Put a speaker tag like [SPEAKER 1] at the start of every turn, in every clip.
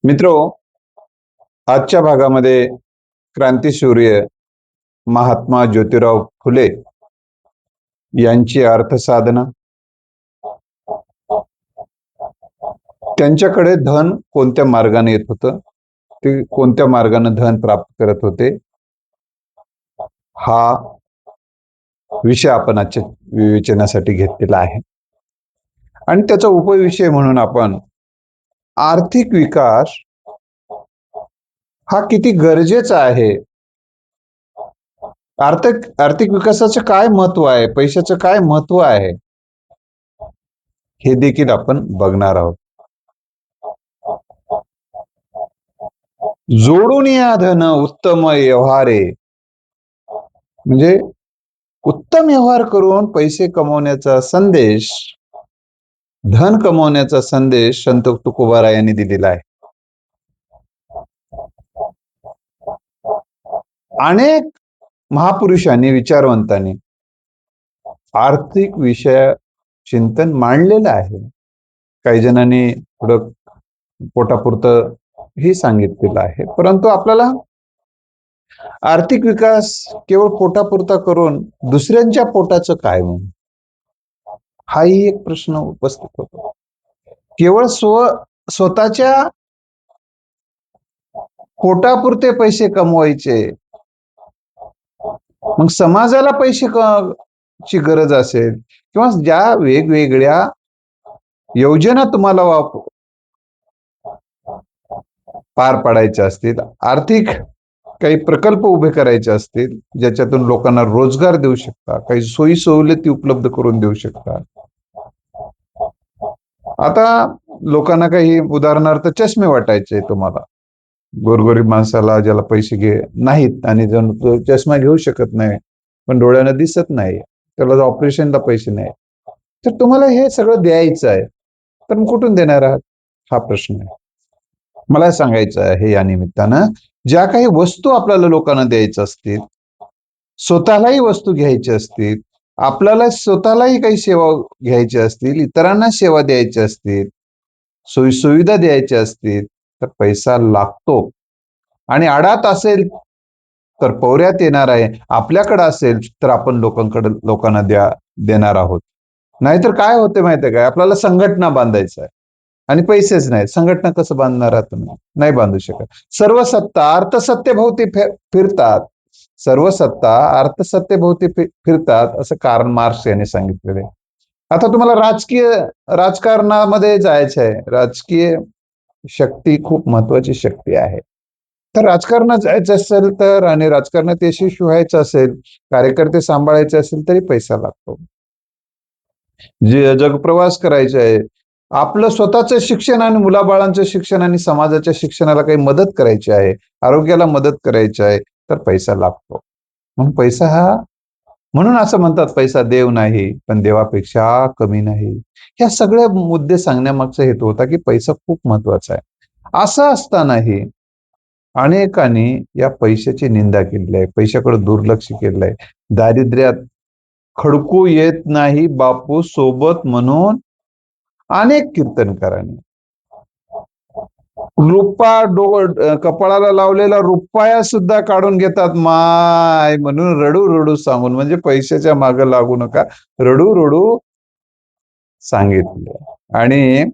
[SPEAKER 1] मित्रो, आजच्या भागामध्ये क्रांतीसूर्य महात्मा ज्योतिराव फुले यांची अर्थसाधना, त्यांच्याकडे धन कोणत्या मार्गाने येत होतं, ते कोणत्या मार्गाने धन प्राप्त करत होते, हा विषय आपण आजच्या विवेचनासाठी घेतलेला आहे. आणि त्याचा उपविषय म्हणून आपण आर्थिक विकास हा किती गरजेचा आहे, आर्थिक विकासाचं काय महत्व आहे, पैशाचं काय महत्व आहे, हे देखील आपण बघणार आहोत. जोडून या धन उत्तम व्यवहारे, म्हणजे उत्तम व्यवहार करून पैसे कमवण्याचा संदेश, धन कमवण्याचा संदेश संत तुकोबाराय यांनी दिलेला आहे. अनेक महापुरुषांनी, विचारवंतांनी आर्थिक विषय चिंतन मांडलेलं आहे. काही जणांनी थोडं पोटापुरतं ही सांगितलेलं आहे, परंतु आपल्याला आर्थिक विकास केवळ पोटापुरता करून दुसऱ्यांच्या पोटाचं काय म्हणून, हाही एक प्रश्न उपस्थित होतो. केवळ स्वतःच्या पोटापुरते पैसे कमवायचे, मग समाजाला पैसे ची गरज असेल किंवा ज्या वेगवेगळ्या योजना तुम्हाला पार पाडायच्या असतील, आर्थिक काही प्रकल्प उभे करायचे असतील, ज्याच्यातून लोकांना रोजगार देऊ शकता, काही सोयी सवलती उपलब्ध करून देऊ शकता. आता लोकांना काही उदाहरणार्थ चष्मे वाटायचे, तुम्हाला गोरगरीब माणसाला ज्याला पैसे नाहीत आणि जण तो चष्मा घेऊ शकत नाही, पण डोळ्यानं दिसत नाही, त्याला ऑपरेशनला पैसे नाही, तर तुम्हाला हे सगळं द्यायचं आहे, तर मग कुठून देणार आहात, हा प्रश्न आहे. मला सांगायचं आहे या निमित्तानं, ज्या काही वस्तू आपल्याला लोकांना द्यायच्या असतील, स्वतःलाही वस्तू घ्यायची असतील, आपल्याला स्वतःलाही काही सेवा घ्यायची असतील, इतरांना सेवा द्यायची असतील, सोयीसुविधा द्यायच्या असतील, तर पैसा लागतो. आणि अडात असेल तर पौऱ्यात येणार आहे, आपल्याकडे असेल तर आपण लोकांना देणार आहोत. नाहीतर काय होते माहिती आहे काय, आपल्याला संघटना बांधायचं आहे आणि पैसेच नाही, संघटना कसं बांधणार आहात तुम्ही, नाही बांधू शकत. सर्व सत्ता अर्थसत्तेभोवती फिरतात, सर्व सत्ता अर्थसत्तेभोवती फिरतात, असं कार्ल मार्क्स यांनी सांगितलेले. आता तुम्हाला राजकारणामध्ये जायचं आहे, राजकीय शक्ती खूप महत्वाची शक्ती आहे. तर राजकारणात जायचं असेल तर, आणि राजकारणात यशस्वी व्हायचं असेल, कार्यकर्ते सांभाळायचे असेल तरी पैसा लागतो. जे जगप्रवास करायचे आहे, आपलं स्वतःचं शिक्षण आणि मुलाबाळांचं शिक्षण आणि समाजाच्या शिक्षणाला काही मदत करायची आहे, आरोग्याला मदत करायची आहे, तर पैसा लागतो. म्हणून पैसा हा, म्हणून असं म्हणतात पैसा देव नाही पण देवापेक्षा कमी नाही. ह्या सगळे मुद्दे सांगण्यामागचा हेतू होता की पैसा खूप महत्वाचा आहे. असं असतानाही अनेकांनी या पैशाची निंदा केलेली आहे, पैशाकडे दुर्लक्ष केलेलं आहे. दारिद्र्यात खडकू येत नाही बापू सोबत म्हणून अनेक कीर्तनकारांनी कपाळाला लावलेला रुपया सुद्धा काढून घेतात माय म्हणून, रडू रडू सांगून, म्हणजे पैशाच्या मागे लागू नका, रडू रडू सांगितले. आणि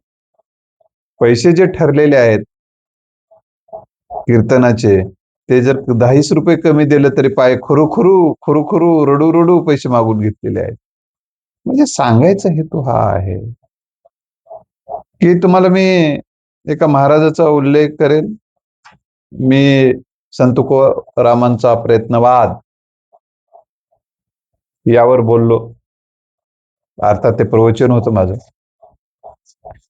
[SPEAKER 1] पैसे जे ठरलेले आहेत कीर्तनाचे, ते जर 10 रुपये कमी दिले तरी पाय खरू रडू रडू पैसे मागून घेतलेले आहेत. म्हणजे सांगायचा हेतू हा आहे की तुम्हाला मी एका महाराजाचा उल्लेख करेन. मी संत तुकारामांचा प्रयत्नवाद यावर बोललो, अर्थात ते प्रवचन होतं माझं.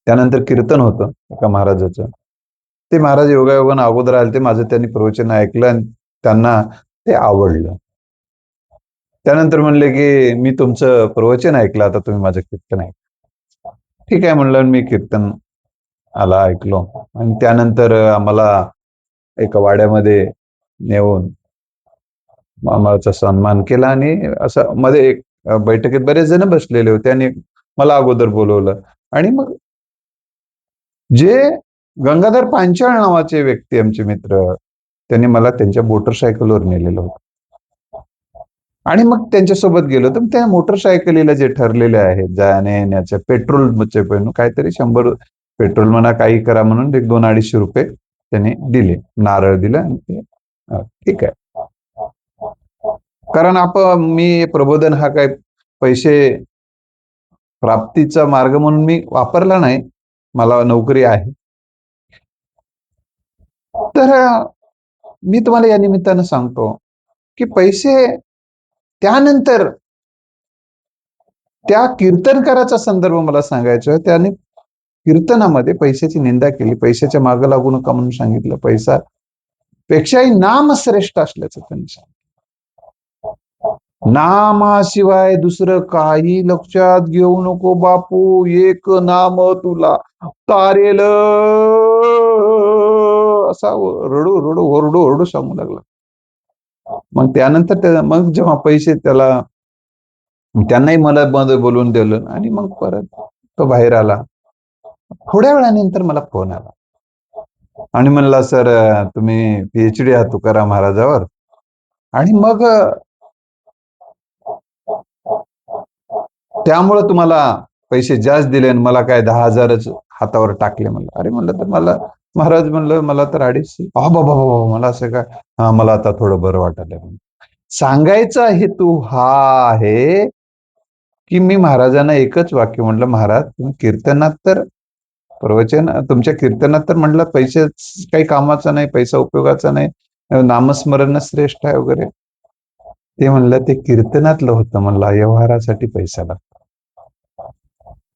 [SPEAKER 1] त्यानंतर कीर्तन होतं एका महाराजाचं, ते महाराज योगायोगानं अगोदर आले, ते माझं त्यांनी प्रवचन ऐकलं आणि त्यांना ते आवडलं. त्यानंतर म्हणले की मी तुमचं प्रवचन ऐकलं, आता तुम्ही माझं कीर्तन ऐका. ठीक आहे म्हणलं, मी कीर्तन आला ऐकलो आणि त्यानंतर आम्हाला एका वाड्यामध्ये नेऊन आम्हाचा सन्मान केला आणि असं मध्ये एक बैठकीत बरेच जण बसलेले होते आणि मला अगोदर बोलवलं. आणि मग जे गंगाधर पांचाळ नावाचे व्यक्ती, आमचे मित्र, त्यांनी मला त्यांच्या मोटरसायकलवर नेलेलं होतं. आणि मग त्यांच्यासोबत गेलो तर त्या मोटरसायकलीला जे ठरलेले आहेत जाण्या येण्याच्या पेट्रोलचे पण काहीतरी 100 पेट्रोल म्हणा काही करा म्हणून एक 200-250 रुपये त्यांनी दिले, नारळ दिला आणि ते ठीक आहे. कारण मी प्रबोधन हा काय पैसे प्राप्तीचा मार्ग म्हणून मी वापरला नाही, मला नोकरी आहे. तर मी तुम्हाला या निमित्तानं सांगतो की पैसे त्यानंतर त्या कीर्तनकाराचा संदर्भ मला सांगायचा आहे. त्याने कीर्तनामध्ये पैशाची निंदा केली, पैशाच्या मागे लागू नका म्हणून सांगितलं. पैसा पेक्षाही नाम श्रेष्ठ असल्याचं त्यांनी सांगितलं. नामाशिवाय दुसरं काही लक्षात घेऊ नको बापू, एक नाम तुला तारेल, असा रडू रडू ओरडू ओरडू सांगू लागला. मग त्यानंतर मग जेव्हा पैसे त्यांनाही मला मध्ये बोलवून दिलं आणि मग परत तो बाहेर आला. थोड्या वेळानंतर मला फोन आला आणि म्हणला, सर तुम्ही PhD आहात तुकाराम महाराजावर आणि मग त्यामुळे तुम्हाला पैसे जास्त दिले आणि मला काय 10,000च हातावर टाकले. म्हणलं अरे, म्हणलं तर मला महाराज, म्हणलं मला तर 250. बाबा मला असं काय, हा मला आता थोडं बरं वाटलं. सांगायचा हेतू हा आहे की मी महाराजांना एकच वाक्य म्हटलं, महाराज तुम्ही कीर्तनात तर प्रवचन, तुमच्या कीर्तनात तर म्हटलं पैसे काही कामाचा नाही, पैसा उपयोगाचा नाही, नामस्मरण श्रेष्ठ आहे वगैरे. ते म्हणलं ते कीर्तनातलं होतं, म्हणलं व्यवहारासाठी पैसा लागतो.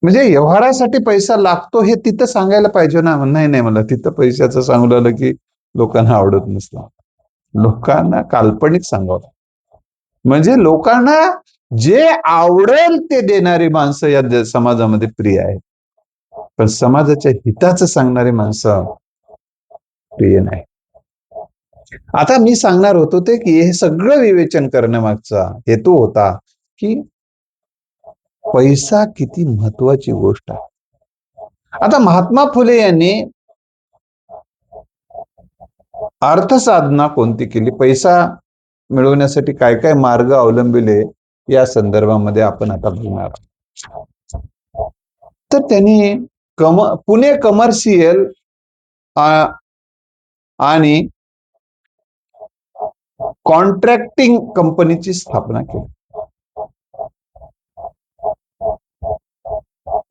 [SPEAKER 1] म्हणजे व्यवहारासाठी पैसा लागतो हे तिथं सांगायला पाहिजे ना. नाही नाही, मला तिथं पैशाचं सांगलं की लोकांना आवडत नसतं. लोकांना काल्पनिक सांगावं, म्हणजे लोकांना जे आवडेल ते देणारी माणसं या समाजामध्ये प्रिय आहेत, पण समाजाच्या हिताचं सांगणारी माणसं प्रिय नाही. आता मी सांगणार होतो ते की हे सगळं विवेचन करण्यामागचा हेतू होता की पैसा किती महत्वाची गोष्ट आहे. आता महात्मा फुले यांनी अर्थसाधना कोणती केली, पैसा मिळवण्यासाठी काय काय मार्ग अवलंबिले, या संदर्भामध्ये आपण आता बोलणार. तर त्यांनी पुणे कमर्शियल आणि कॉन्ट्रॅक्टिंग कंपनीची स्थापना केली.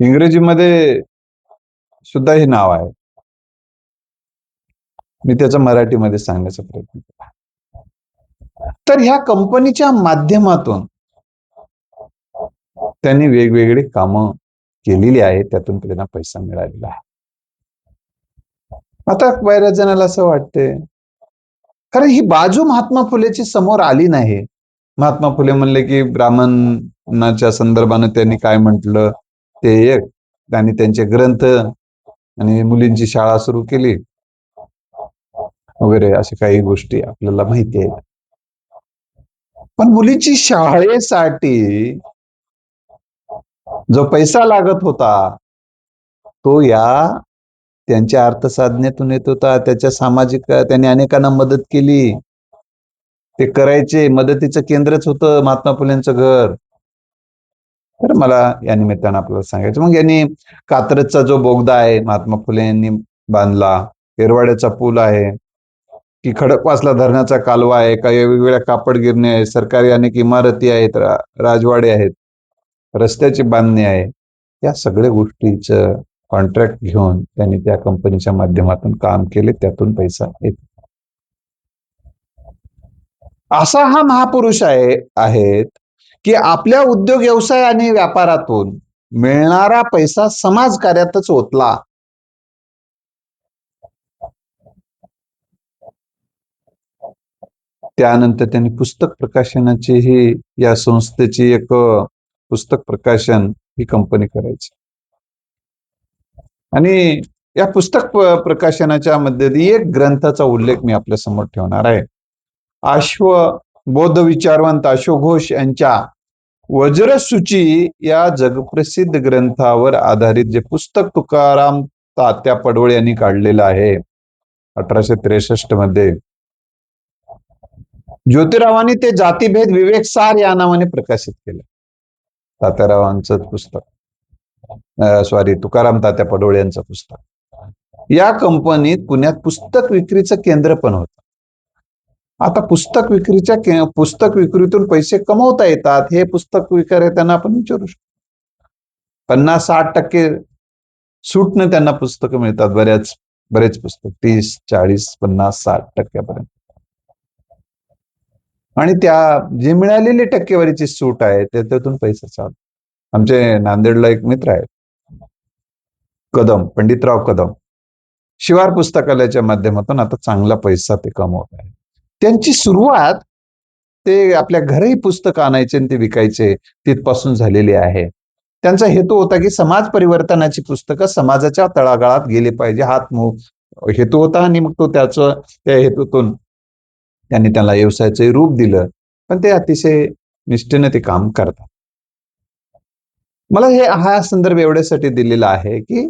[SPEAKER 1] इंग्रजीमध्ये सुद्धा हे नाव आहे, मी त्याचं मराठीमध्ये सांगण्याचा प्रयत्न केला. तर ह्या कंपनीच्या माध्यमातून त्यांनी वेगवेगळी कामं केलेली आहेत, त्यातून त्यांना पैसा मिळालेला आहे. आता बऱ्याच जणाला असं वाटते, कारण ही बाजू महात्मा फुलेची समोर आली नाही. महात्मा फुले म्हणले की ब्राह्मणाच्या संदर्भाने त्यांनी काय म्हटलं ते एक, आणि त्यांचे ग्रंथ आणि मुलींची शाळा सुरू केली वगैरे, अशा काही गोष्टी आपल्याला माहिती आहेत. पण मुलीची शाळेसाठी जो पैसा लागत होता तो त्यांच्या अर्थसाधनेतून येत होता. त्याच्या सामाजिक त्यांनी अनेकांना मदत केली. ते करायचे, मदतीचं केंद्रच होतं महात्मा फुलेंचं घर. तर मला या निमित्तानं आपल्याला सांगायचं, मग यांनी कात्रजचा जो बोगदा आहे महात्मा फुले यांनी बांधला, येरवाड्याचा पूल आहे, की खडकवासला धरणाचा कालवा आहे, काही वेगवेगळ्या कापड गिरण्या आहेत, सरकारी अनेक इमारती आहेत, राजवाडे आहेत, रस्त्याची बांधणी आहे. या सगळ्या गोष्टीचं कॉन्ट्रॅक्ट घेऊन त्यांनी त्या कंपनीच्या माध्यमातून काम केले, त्यातून पैसा येतो. असा हा महापुरुष आहेत की आपल्या उद्योग व्यवसाय आणि व्यापारातून मिळणारा पैसा समाज कार्यातच ओतला. त्यानंतर त्यांनी पुस्तक प्रकाशनाची या संस्थेची एक पुस्तक प्रकाशन ही कंपनी करायची. आणि या पुस्तक प्रकाशनाच्या मध्ये एक ग्रंथाचा उल्लेख मी आपल्या समोर ठेवणार आहे. बौद्ध विचारवंत अशोक घोष यांच्या वज्रसूची या जगप्रसिद्ध ग्रंथावर आधारित जे पुस्तक तुकाराम तात्या पडोळे यांनी काढलेलं आहे 1863 मध्ये. ज्योतिरावांनी ते जातीभेद विवेक सार या नावाने प्रकाशित केलं. तात्यारावांचं पुस्तक, सॉरी, तुकाराम तात्या पडोळे यांचं पुस्तक. या कंपनीत पुण्यात पुस्तक विक्रीचं केंद्र पण होतं. आता पुस्तक विक्रीतून पैसे कमवता येतात हे पुस्तक विक्रेत्यांना आपण विचारू शकतो. 50-60% सूटनं त्यांना पुस्तकं मिळतात. बरेच पुस्तक 30, 40, 50, 60% आणि त्या जी मिळालेली टक्केवारीची सूट आहे त्यातून पैसा चालतो. आमचे नांदेडला एक मित्र आहेत, कदम, पंडितराव कदम. शिवार पुस्तकालयाच्या माध्यमातून आता चांगला पैसा ते कमवत आहे. त्यांची सुरुवात ते आपल्या घरी पुस्तकं आणायचे आणि ते विकायचे तिथपासून झालेली आहे. त्यांचा हेतू होता की समाज परिवर्तनाची पुस्तकं समाजाच्या तळागाळात गेली पाहिजे, हेतू होता. आणि मग त्या हेतूतून त्यांनी त्याला व्यवसायाचे रूप दिलं, पण ते अतिशय निष्ठेने ते काम करतात. मला हा संदर्भ एवढ्यासाठी दिलेला आहे की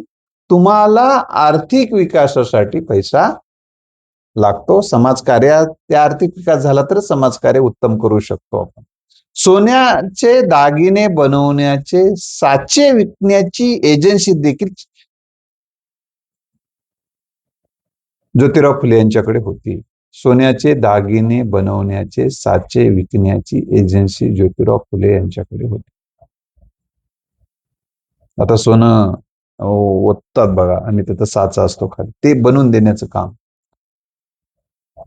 [SPEAKER 1] तुम्हाला आर्थिक विकासासाठी पैसा लागतो. समाजकार्यात त्या आर्थिक विकास झाला तर समाजकार्य उत्तम करू शकतो आपण. सोन्याचे दागिने बनवण्याचे साचे विकण्याची एजन्सी देखील ज्योतिराव फुले यांच्याकडे होती. सोन्याचे दागिने बनवण्याचे साचे विकण्याची एजन्सी ज्योतिराव फुले यांच्याकडे होती. आता सोनं ओततात बघा आणि तिथं साचा असतो खाली, ते बनवून देण्याचं काम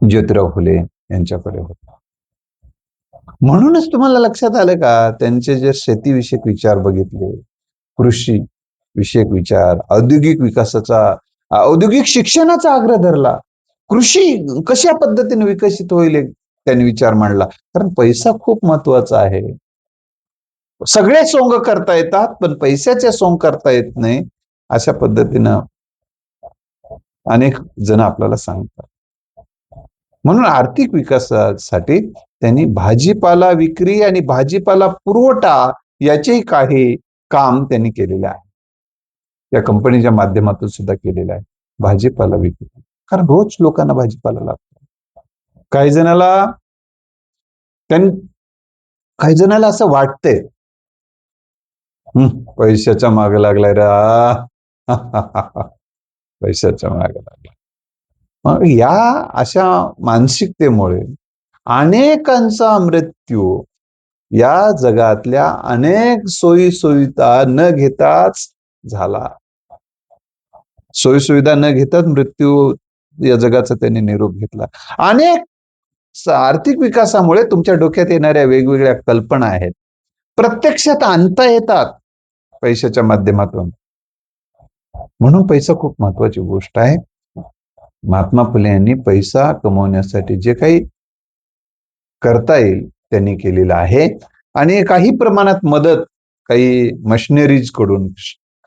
[SPEAKER 1] ज्योतिराव फुले यांच्याकडे होतं. म्हणूनच तुम्हाला लक्षात आलं का त्यांचे जे शेतीविषयक विचार बघितले, कृषी विषयक विचार, औद्योगिक शिक्षणाचा आग्रह धरला, कृषी कशा पद्धतीने विकसित होईल त्यांनी विचार मांडला. कारण पैसा खूप महत्वाचा आहे. सगळे सोंग करता येतात पण पैशाचे सोंग करता येत नाही, अशा पद्धतीनं अनेक जण आपल्याला सांगतात. म्हणून आर्थिक विकासासाठी त्यांनी भाजीपाला विक्री आणि भाजीपाला पुरवठा याचेही काही काम त्यांनी केलेले आहे. त्या कंपनीच्या माध्यमातून सुद्धा केलेलं आहे. भाजीपाला विक्री, कारण रोज लोकांना भाजीपाला लागतो. काही जणाला असं वाटतंय पैशाच्या मागे लागलाय रा पैशाच्या मागे लागला. मग या अशा मानसिकतेमुळे अनेकांचा मृत्यू या जगातल्या अनेक सोयीसुविधा न घेताच झाला. सोयीसुविधा न घेताच मृत्यू या जगाचा त्यांनी निरोप घेतला. अनेक आर्थिक विकासामुळे तुमच्या डोक्यात येणाऱ्या वेगवेगळ्या कल्पना आहेत, प्रत्यक्षात आणता येतात पैशाच्या माध्यमातून. म्हणून पैसा खूप महत्वाची गोष्ट आहे. महात्मा फुले यांनी पैसा कमवण्यासाठी जे काही करता येईल त्यांनी केलेलं आहे. आणि काही प्रमाणात मदत, काही मशिनरीज कडून,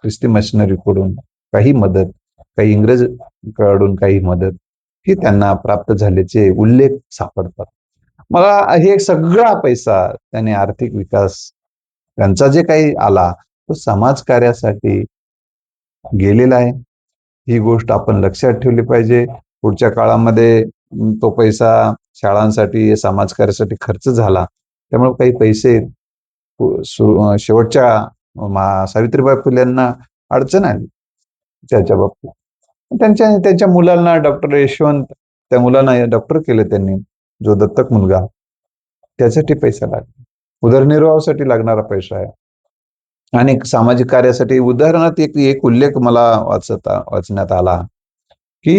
[SPEAKER 1] ख्रिस्ती मशिनरी कडून काही मदत, काही इंग्रज कडून काही मदत ही त्यांना प्राप्त झाल्याचे उल्लेख सापडतात. मला हे सगळा पैसा त्याने आर्थिक विकास त्यांचा जे काही आला तो समाजकार्यासाठी गेलेला आहे. ही गोष्ट आपण लक्षात ठेवली पाहिजे. पुढच्या काळामध्ये तो पैसा शाळांसाठी, समाजकार्यासाठी खर्च झाला, त्यामुळे काही पैसे शेवटच्या सावित्रीबाई फुले यांना अडचण आली त्याच्या बाबतीत. त्यांच्या मुलांना डॉक्टर यशवंत, त्या मुलांना डॉक्टर केले त्यांनी, जो दत्तक मुलगा, त्यासाठी पैसा लागला. उदरनिर्वाहासाठी लागणारा पैसा आहे. आणि सामाजिक कार्यासाठी उदाहरणार्थ एक उल्लेख मला वाचण्यात आला की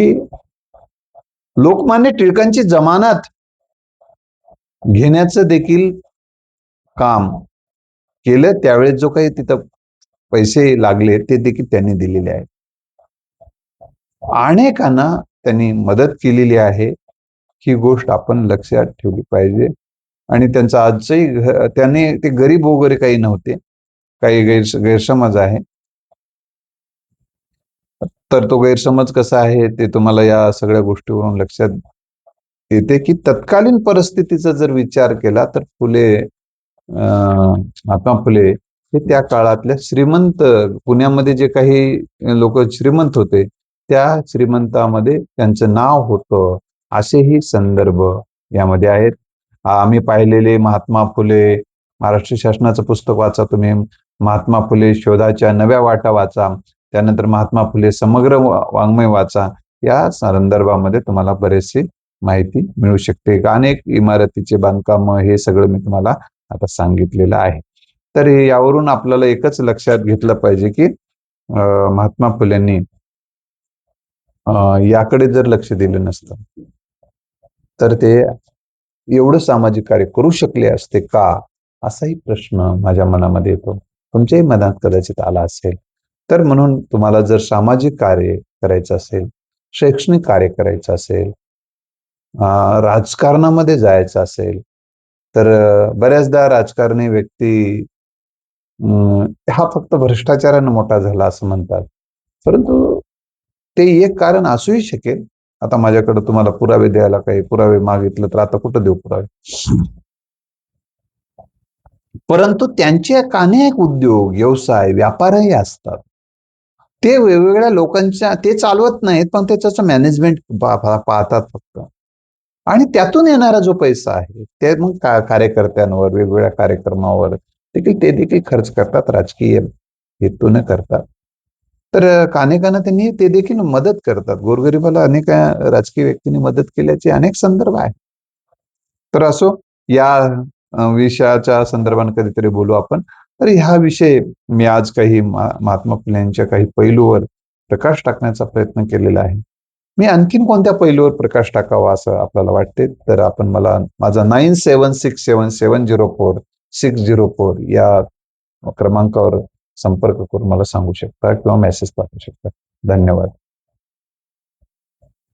[SPEAKER 1] लोकमान्य टिळकांची जमानत घेण्याचं देखील काम केलं. त्यावेळेस जो काही तिथं पैसे लागले ते देखील त्यांनी दिलेले आहेत. अनेकांना त्यांनी मदत केलेली आहे. ही गोष्ट आपण लक्षात ठेवली पाहिजे. आणि त्यांचा आजही त्यांनी ते गरीब वगैरे काही नव्हते, काही गैरसमज आहे. तर तो गैरसमज कसा आहे ते तुम्हाला या सगळ्या गोष्टीवरून लक्षात येते की तत्कालीन परिस्थितीचा जर विचार केला तर महात्मा फुले हे त्या काळातल्या श्रीमंत, पुण्यामध्ये जे काही लोक श्रीमंत होते, त्या श्रीमंतामध्ये त्यांचं नाव होतं, असेही संदर्भ यामध्ये आहेत. आम्ही पाहिलेले महात्मा फुले, महाराष्ट्र शासनाचं पुस्तक वाचा तुम्ही, महात्मा फुले शोधाच्या नव्या वाटा वाचा, त्यानंतर महात्मा फुले समग्र वाङ्मय वाचा. या संदर्भामध्ये तुम्हाला बरेचसे माहिती मिळू शकते. अनेक इमारतीचे बांधकाम हे सगळं मी तुम्हाला आता सांगितलेलं आहे. तर यावरून आपल्याला एकच लक्षात घेतलं पाहिजे की महात्मा फुलेंनी याकडे जर लक्ष दिलं नसतं तर ते एवढं सामाजिक कार्य करू शकले असते का, असाही प्रश्न माझ्या मनामध्ये येतो. तुमच्याही मनात कदाचित आला असेल. तर म्हणून तुम्हाला जर सामाजिक कार्य करायचं असेल, शैक्षणिक कार्य करायचं असेल, राजकारणामध्ये जायचं असेल, तर बऱ्याचदा राजकारणी व्यक्ती हा फक्त भ्रष्टाचाराने मोठा झाला असं म्हणतात. परंतु ते एक कारण असूही शकेल. आता माझ्याकडे तुम्हाला पुरावे द्यायला काही पुरावे मागितले तर आता कुठं देऊ पुरावे? परंतु त्यांचे अनेक उद्योग, व्यवसाय, व्यापारही असतात. ते वेगवेगळ्या लोकांच्या ते चालवत नाहीत, पण ते त्याचं मॅनेजमेंट पाहतात फक्त. आणि त्यातून येणारा जो पैसा आहे, ते मग कार्यकर्त्यांवर, वेगवेगळ्या कार्यक्रमावर ते देखील खर्च करतात, राजकीय हेतूने करतात. तर अनेकांना त्यांनी ते देखील मदत करतात. गोरगरिबाला अनेक राजकीय व्यक्तींनी मदत केल्याचे अनेक संदर्भ आहेत. तर असो, या विषयाच्या संदर्भाने कधीतरी बोलू आपण. तर हा विषय मी आज काही महात्मा फुले यांच्या काही पैलूवर प्रकाश टाकण्याचा प्रयत्न केलेला आहे. मी आणखीन कोणत्या पैलूवर प्रकाश टाकावा असं आपल्याला वाटते, तर आपण मला माझा 9767704604 या क्रमांकावर संपर्क करून मला सांगू शकता किंवा मेसेज पाठवू शकता. धन्यवाद.